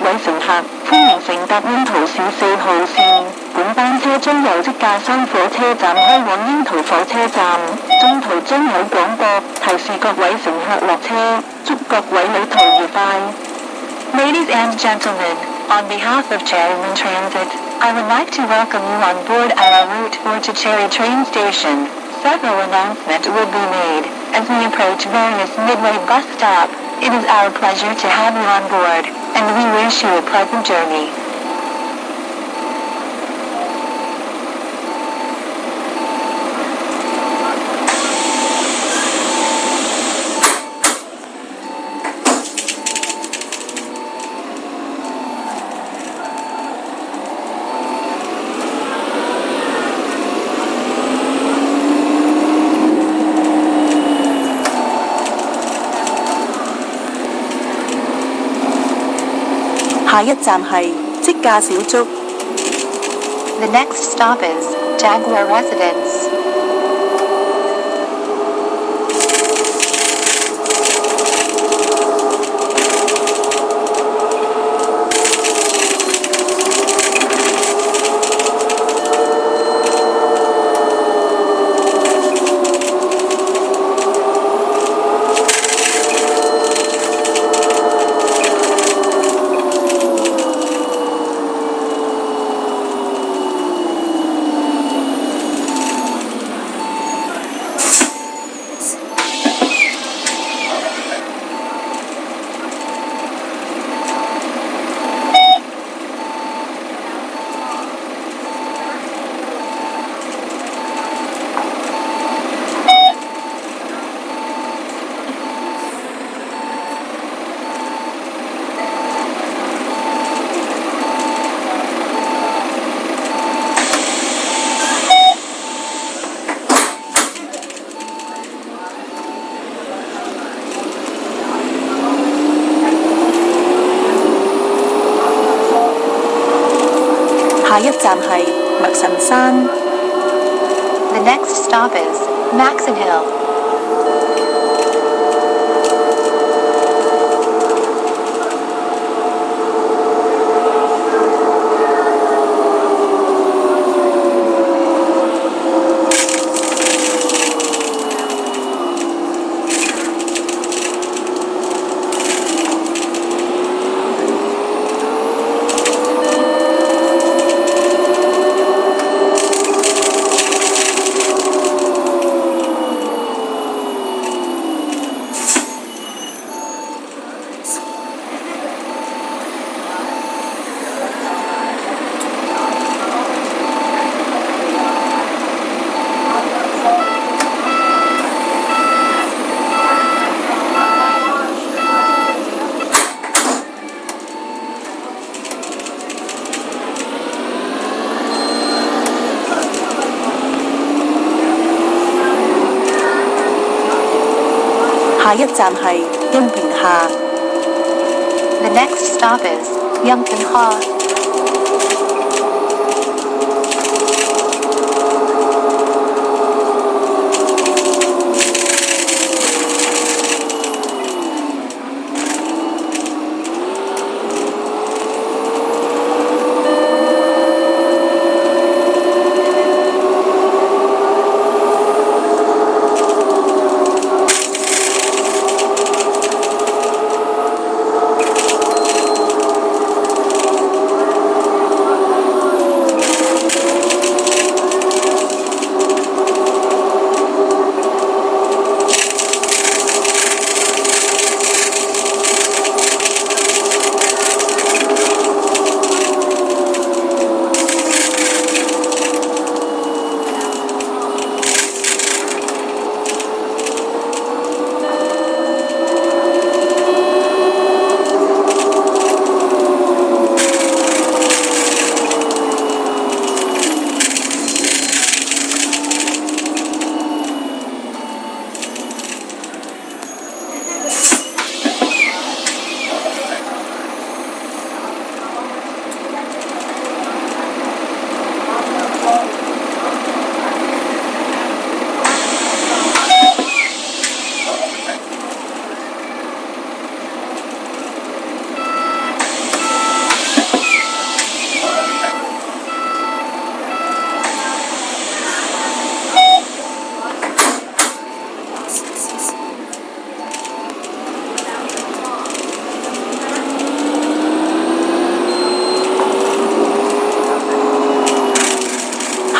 位乘客，歡迎乘搭櫻桃市4號線。本班車將由即架山火車站開往櫻桃火車站，中途將有廣播提示各位乘客落車，祝各位旅途愉快。Ladies and gentlemen, on behalf of Cherryland Transit, I would like to welcome you on board our route for to Cherry train station. Several announcements will be made as we approach various Midway bus stop. It is our pleasure to have you on board, and we wish you a pleasant journey.下一站係即駕小築。The next stop is Jaguar Residence.下一站係麥神山。The next stop is Maxon Hill.下一站係恩平下。The next stop is Yongping-ha.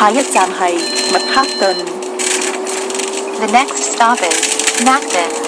下一站係麥克頓。The next stop is Macton.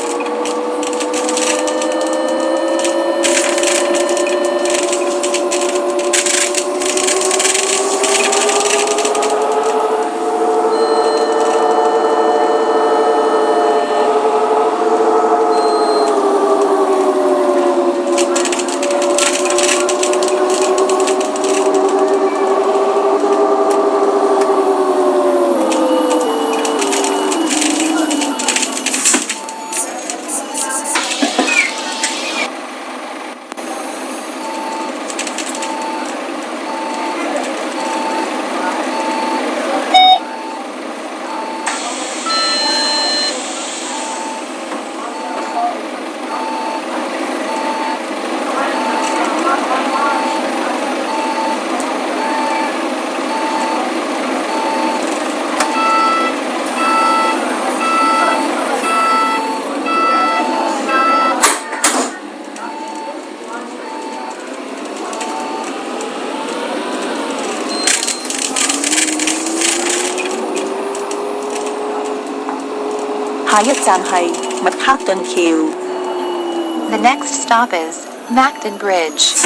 下一站係麥克頓橋。The next stop is Macton Bridge.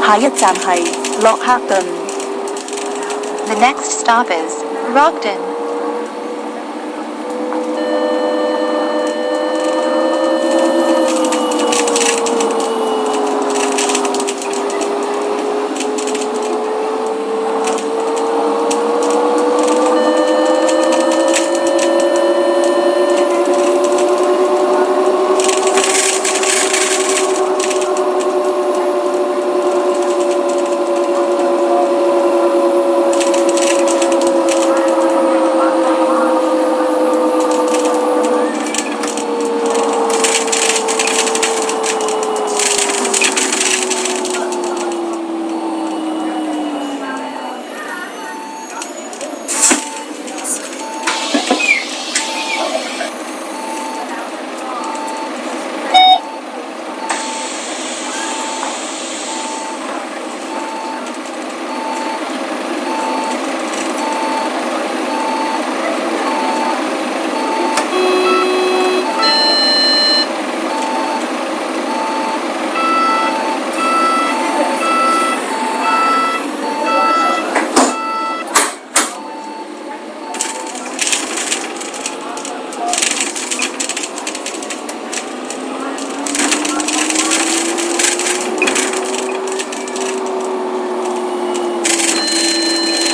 下一站係洛克頓。The next stop is Rockton.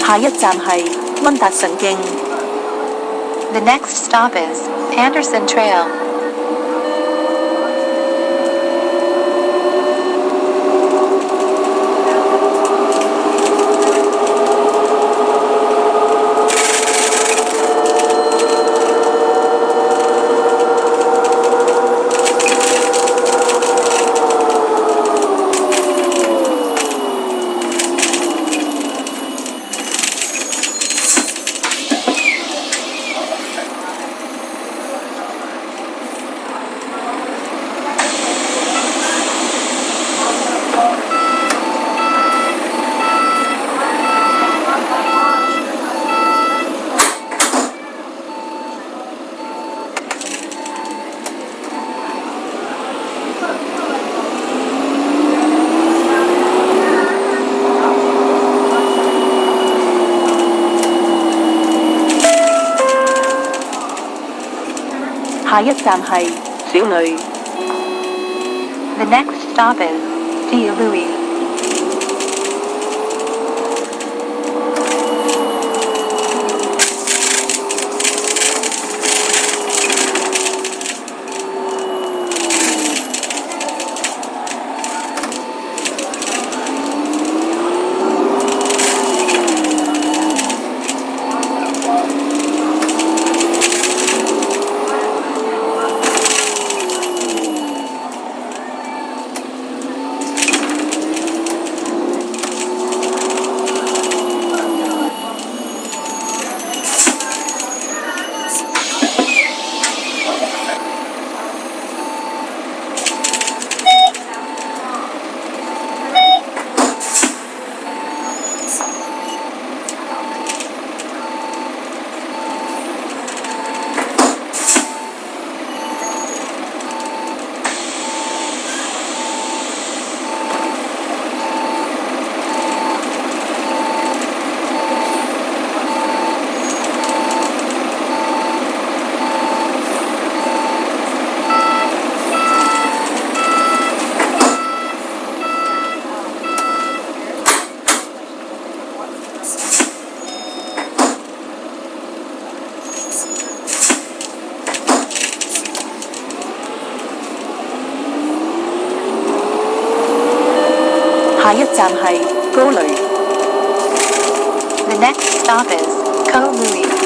下一站係溫達臣徑。The next stop is Anderson Trail. 下一站係小呂。The next stop is D. Louis. 站係高雷。The next stop is Koh Lui.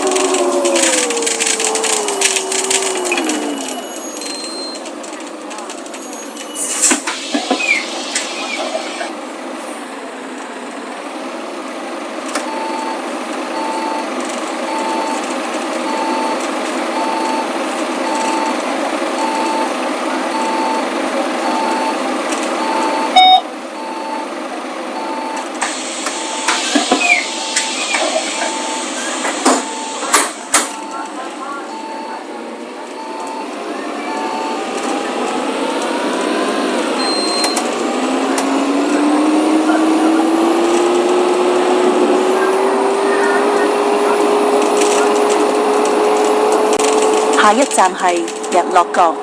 下一站係日落角。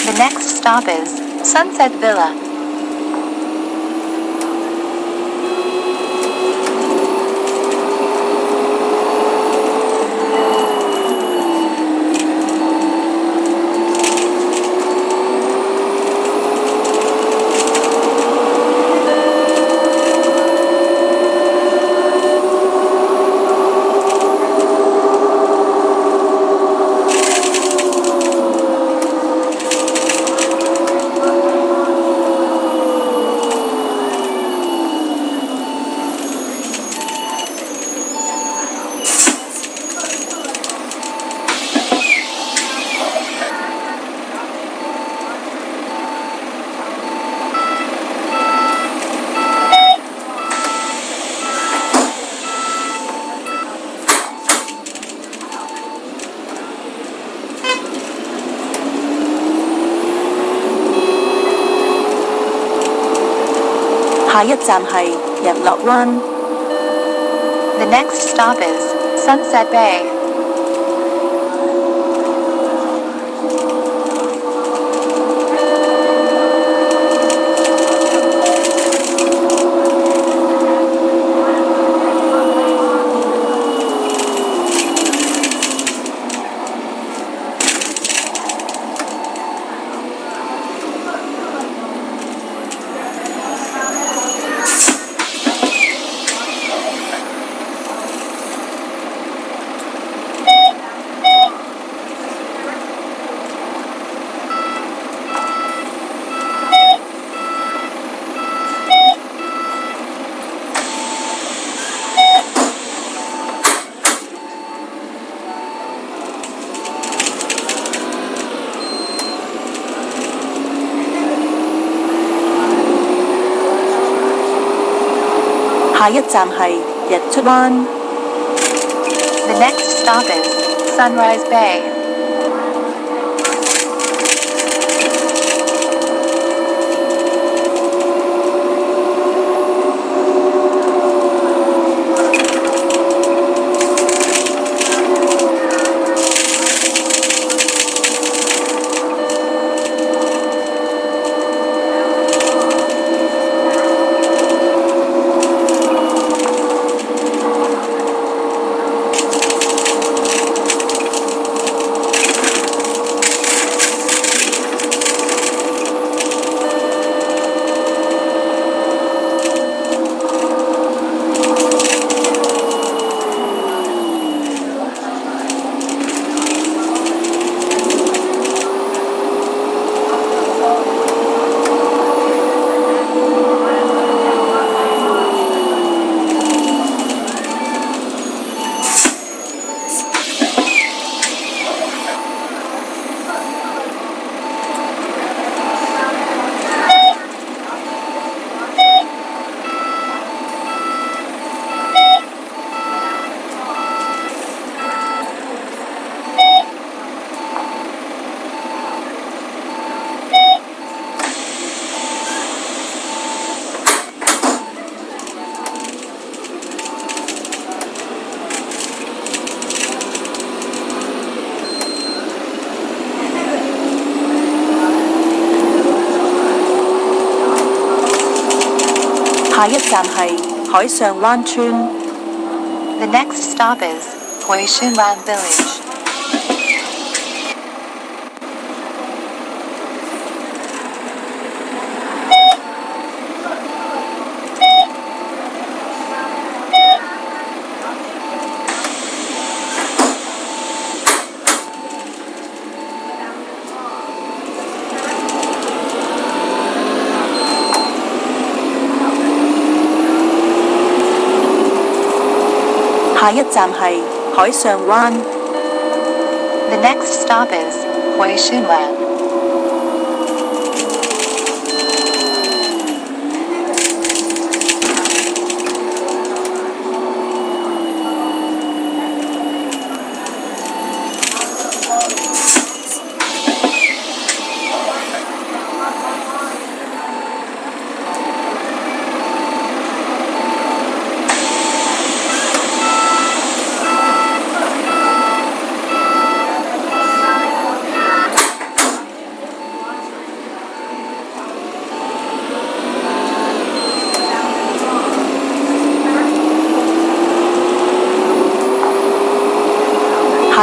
The next stop is Sunset Villa.下一站係日落灣。The next stop is Sunset Bay.下一站係日出灣。The next stop is Sunrise Bay.下一站係海上灣村。The next stop is Hoi Shun Wan Village. 下一站係海上灣。The next stop is Hoi Shun Wan.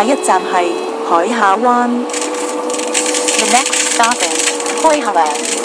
下一站係海下灣。The next stop is Hoi Ha Wan.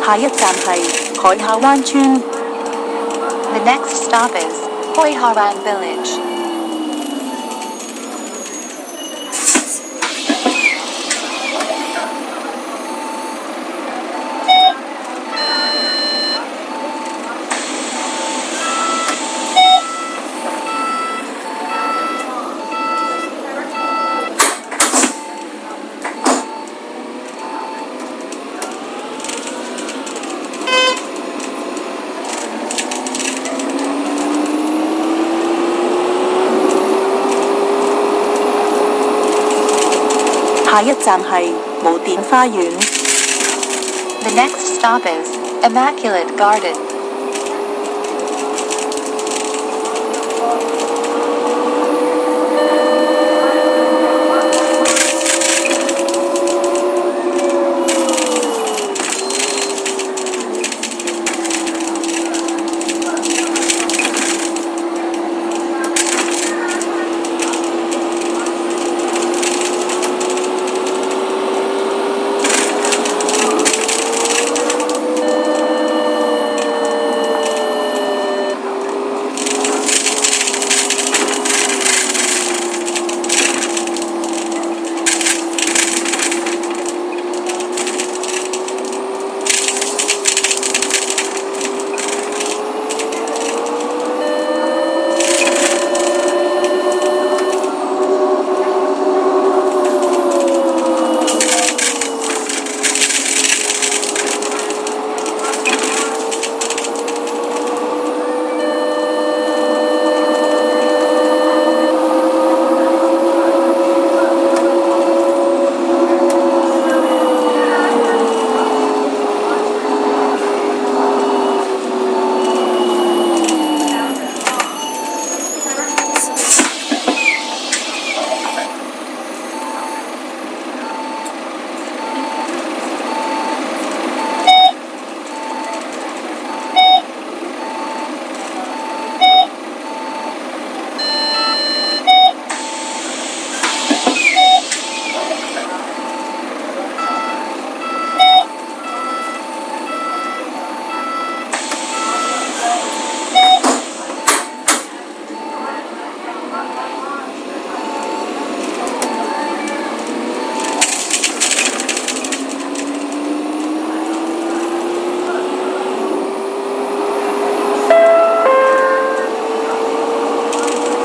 下一站係海下灣村。The next stop is Hoi Ha Wan Village. 下一站係無電花園。The next stop is Immaculate Garden.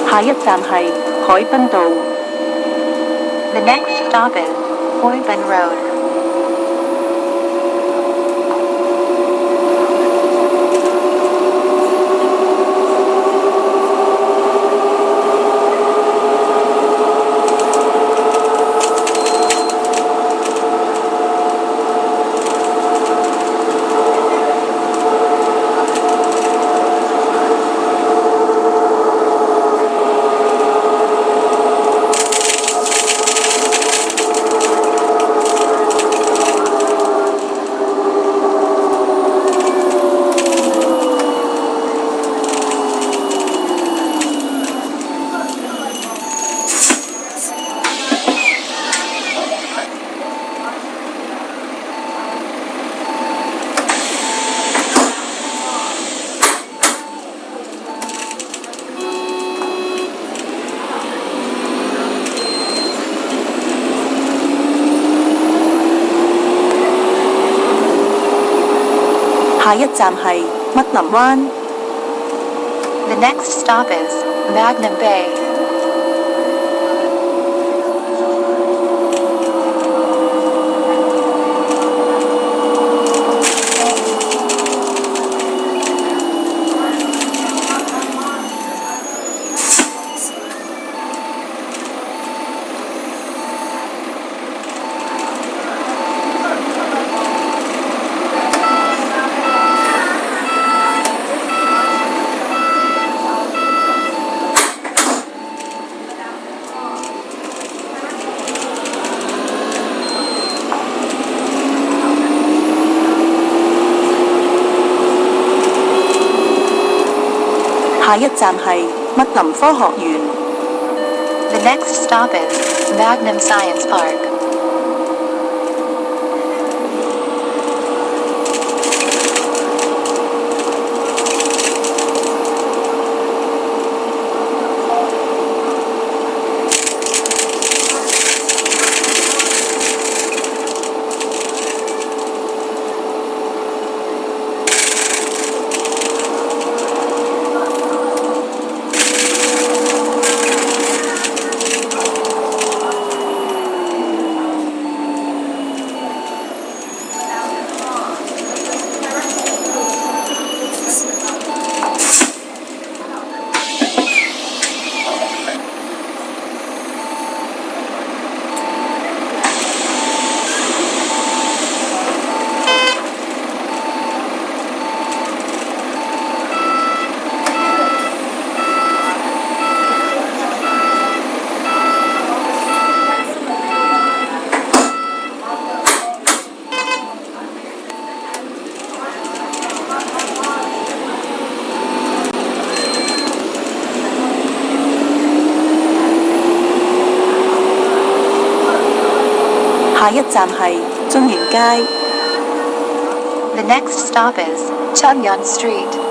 下一站係海濱道。The next stop is Hoi Bin Road. 下一站係密林灣。The next stop is Magnum Bay. 下一站係密林科學園。The next stop is Magnum Science Park. 下一站係中原街。The next stop is Chungyun Street.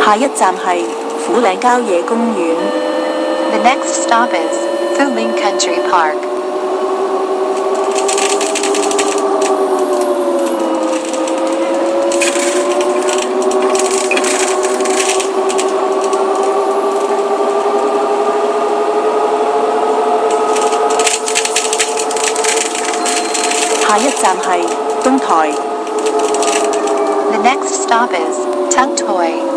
下一站係虎嶺郊野公園。The next stop is Fuling Country Park. 下一站係東台。The next stop is Tung Toi.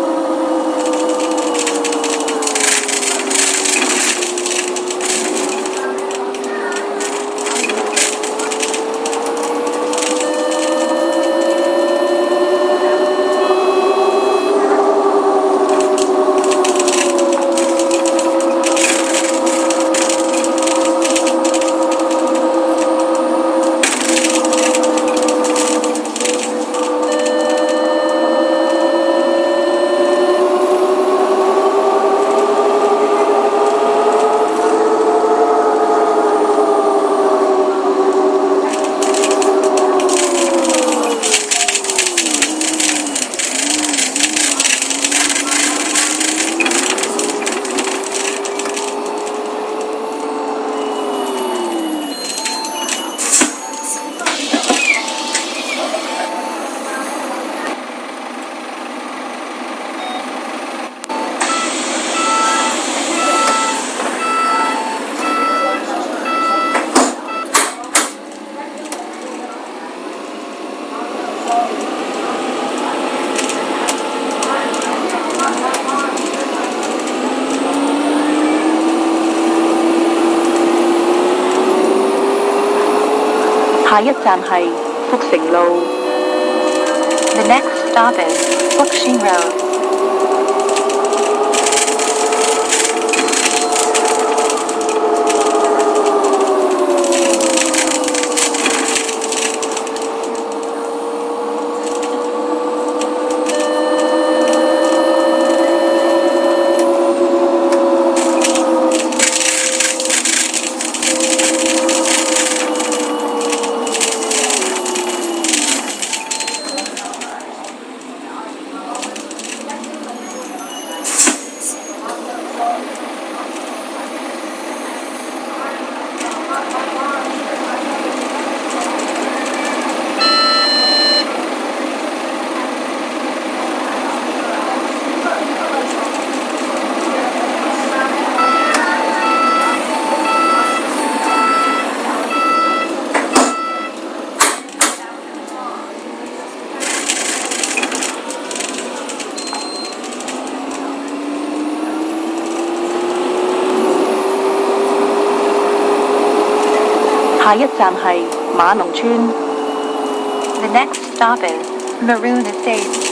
下下一站係福成路。The next stop is Fuxing Road.下一站係馬龍村。The next stop is Maroon Estates.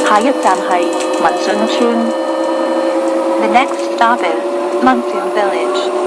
下一站係民信村。The next stop is Monsoon Village.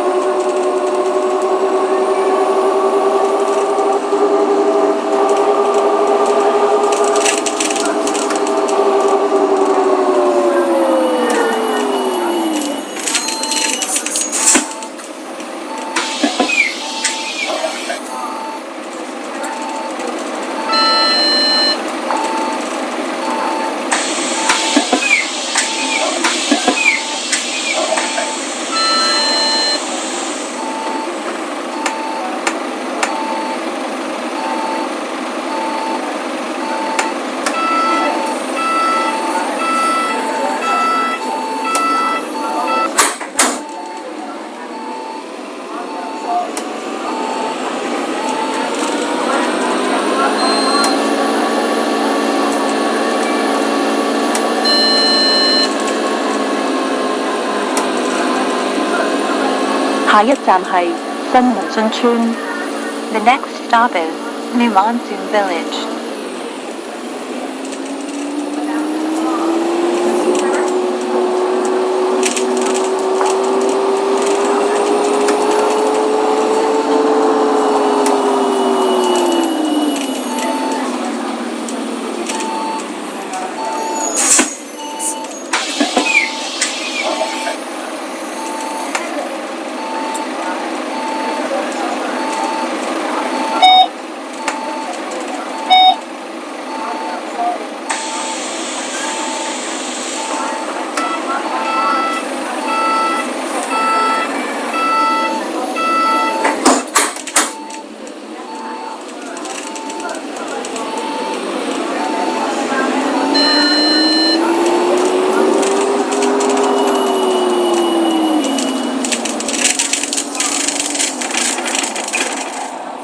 下一站係新民信村。The next stop is New Monsoon Village.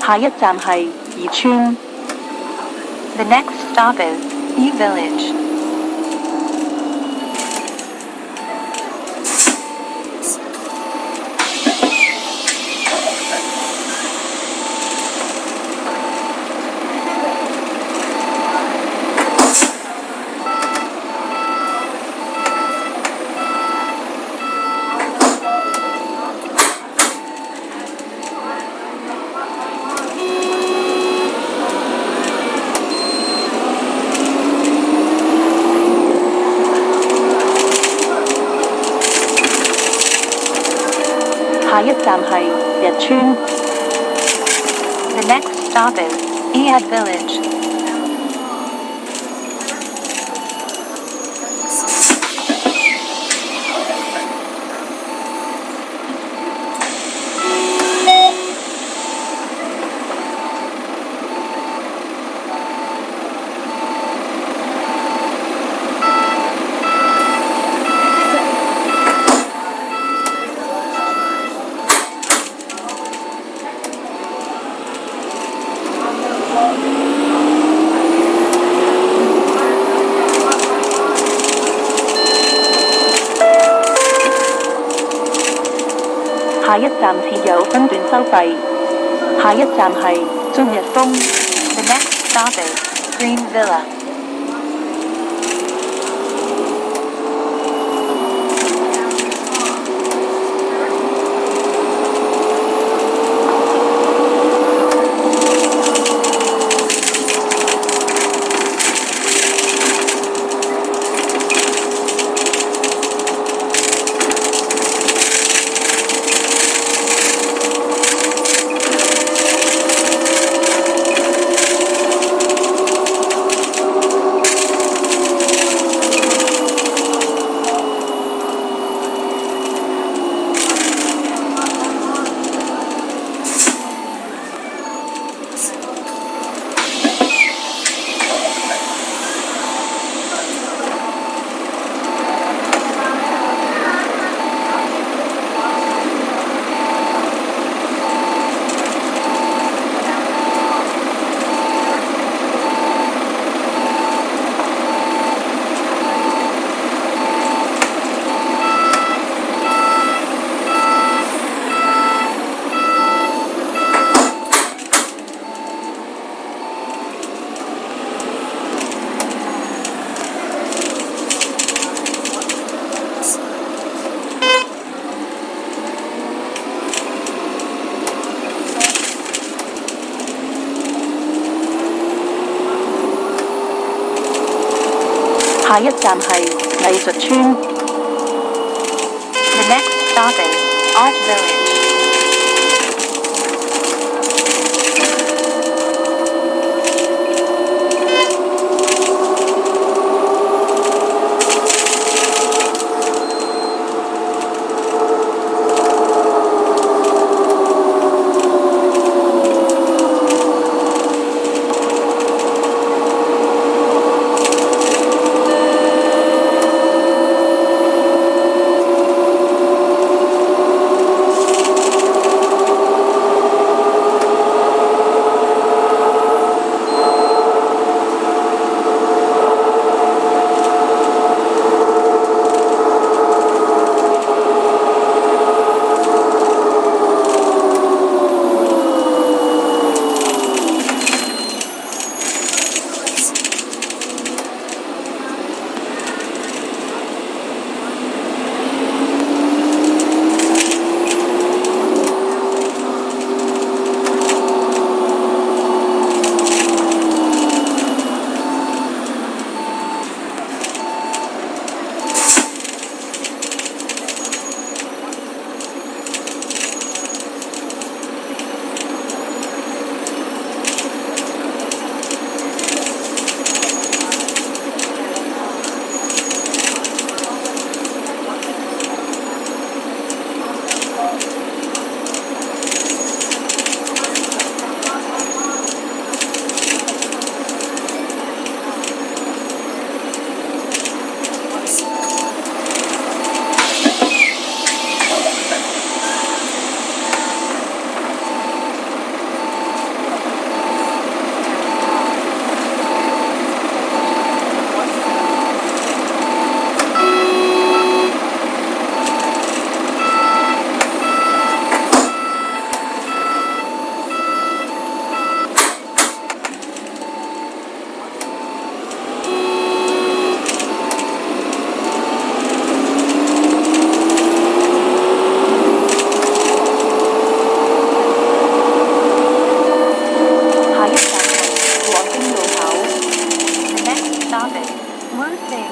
下一站係宜村。The next stop is E Village. 下一站係日村。The next stop is Ead Village. 下一站設有分段收費。下一站係中日峰。The next stop is Green Villa. 下一站係藝術村。The next stop is Art Village.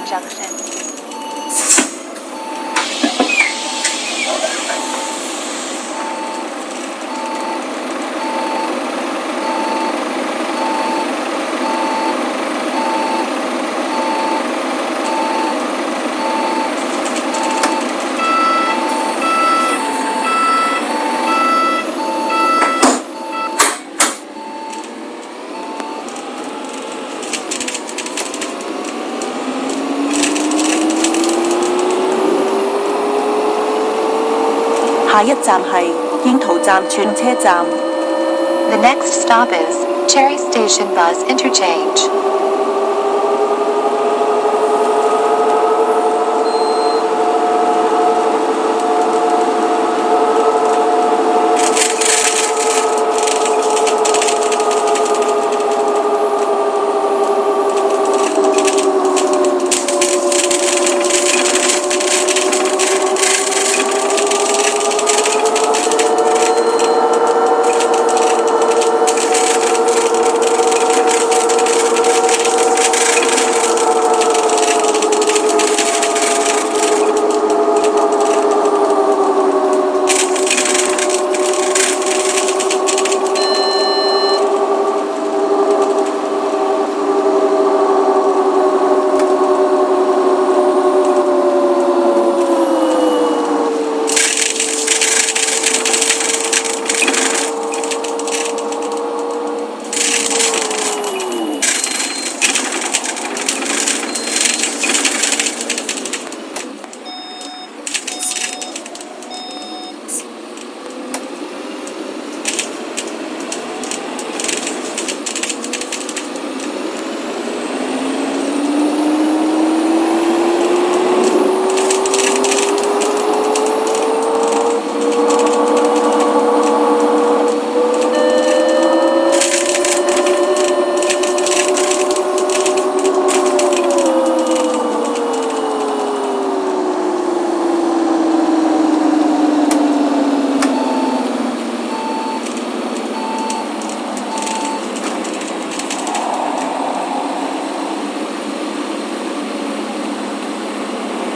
Junction.下一站係櫻桃站轉車站。The next stop is Cherry Station Bus Interchange.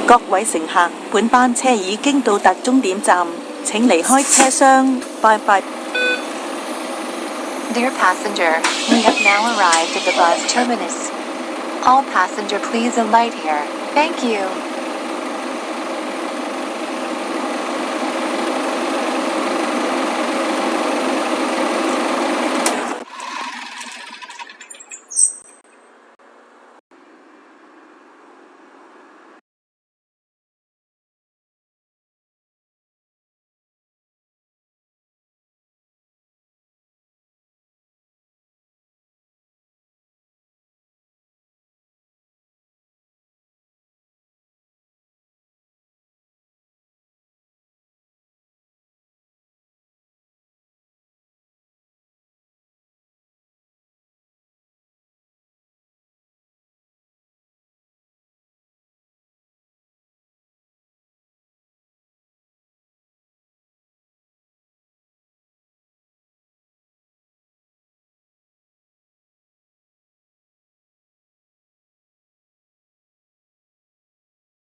各位乘客，本班車已經到達終點站，請離開車廂。拜拜。Dear passenger, we have now arrived at the bus terminus. All passenger please alight here. Thank you.